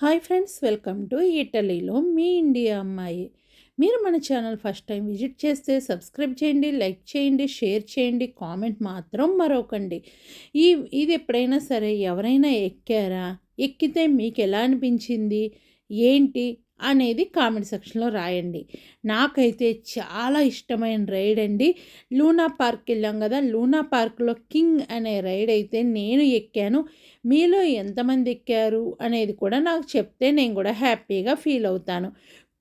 Hi friends, welcome to ఇటలీలో మీ India అమ్మాయి. మీరు మన ఛానల్ ఫస్ట్ టైం విజిట్ చేస్తే సబ్స్క్రైబ్ చేయండి, లైక్ చేయండి, షేర్ చేయండి, కామెంట్ మాత్రం మరొకండి. ఈ ఇది ఎప్పుడైనా సరే ఎవరైనా ఎక్కారా? ఎక్కితే మీకు ఎలా అనిపించింది? ఏంటి అనేది కామెంట్ సెక్షన్లో రాయండి. నాకైతే చాలా ఇష్టమైన రైడ్ అండి. లూనా పార్క్ వెళ్ళాం కదా, లూనా పార్క్లో కింగ్ అనే రైడ్ అయితే నేను ఎక్కాను. మీలో ఎంతమంది ఎక్కారు అనేది కూడా నాకు చెప్తే నేను కూడా హ్యాపీగా ఫీల్ అవుతాను.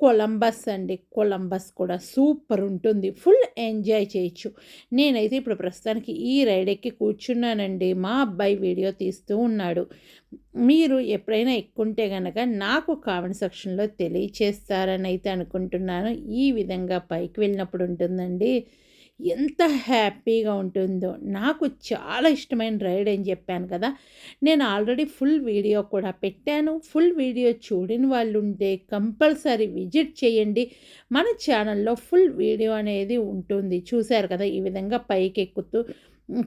కొలంబస్ అండి, కొలంబస్ కూడా సూపర్ ఉంటుంది, ఫుల్ ఎంజాయ్ చేయొచ్చు. నేనైతే ఇప్పుడు ప్రస్తుతానికి ఈ రైడ్ ఎక్కి కూర్చున్నానండి. మా అబ్బాయి వీడియో తీస్తూ ఉన్నాడు. మీరు ఎప్పుడైనా ఎక్కుంటే గనక నాకు కామెంట్ సెక్షన్లో తెలియచేస్తారని అయితే అనుకుంటున్నాను. ఈ విధంగా పైకి వెళ్ళినప్పుడు ఉంటుందండి, ఎంత హ్యాపీగా ఉంటుందో. నాకు చాలా ఇష్టమైన రైడ్ అని చెప్పాను కదా, నేను ఆల్రెడీ ఫుల్ వీడియో కూడా పెట్టాను. ఫుల్ వీడియో చూడని వాళ్ళు ఉంటే కంపల్సరీ విజిట్ చేయండి. మన ఛానల్లో ఫుల్ వీడియో అనేది ఉంటుంది. చూశారు కదా, ఈ విధంగా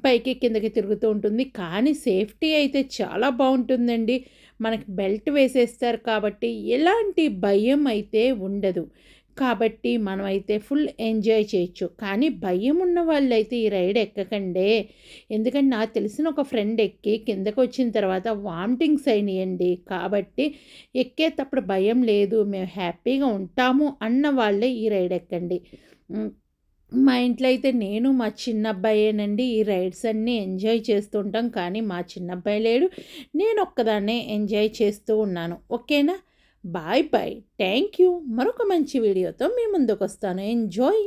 పైకి కిందకి తిరుగుతూ ఉంటుంది. కానీ సేఫ్టీ అయితే చాలా బాగుంటుందండి. మనకి బెల్ట్ వేసేస్తారు కాబట్టి ఎలాంటి భయం అయితే ఉండదు. కాబట్టి మనమైతే ఫుల్ ఎంజాయ్ చేయొచ్చు. కానీ భయం ఉన్న వాళ్ళైతే ఈ రైడ్ ఎక్కకండే. ఎందుకంటే నాకు తెలిసిన ఒక ఫ్రెండ్ ఎక్కి కిందకు వచ్చిన తర్వాత వామిటింగ్స్ అయినాయండి. కాబట్టి ఎక్కేటప్పుడు భయం లేదు, మేము హ్యాపీగా ఉంటాము అన్న వాళ్ళే ఈ రైడ్ ఎక్కండి. మా ఇంట్లో అయితే నేను మా చిన్నబ్బాయేనండి ఈ రైడ్స్ అన్నీ ఎంజాయ్ చేస్తుంటాం. కానీ మా చిన్నబ్బాయి లేడు, నేను ఒక్కదాన్నే ఎంజాయ్ చేస్తూ ఉన్నాను. ఓకేనా? Bye bye, thank you. మరొక మంచి వీడియోతో మీ ముందుకు వస్తాను. ఎంజాయ్.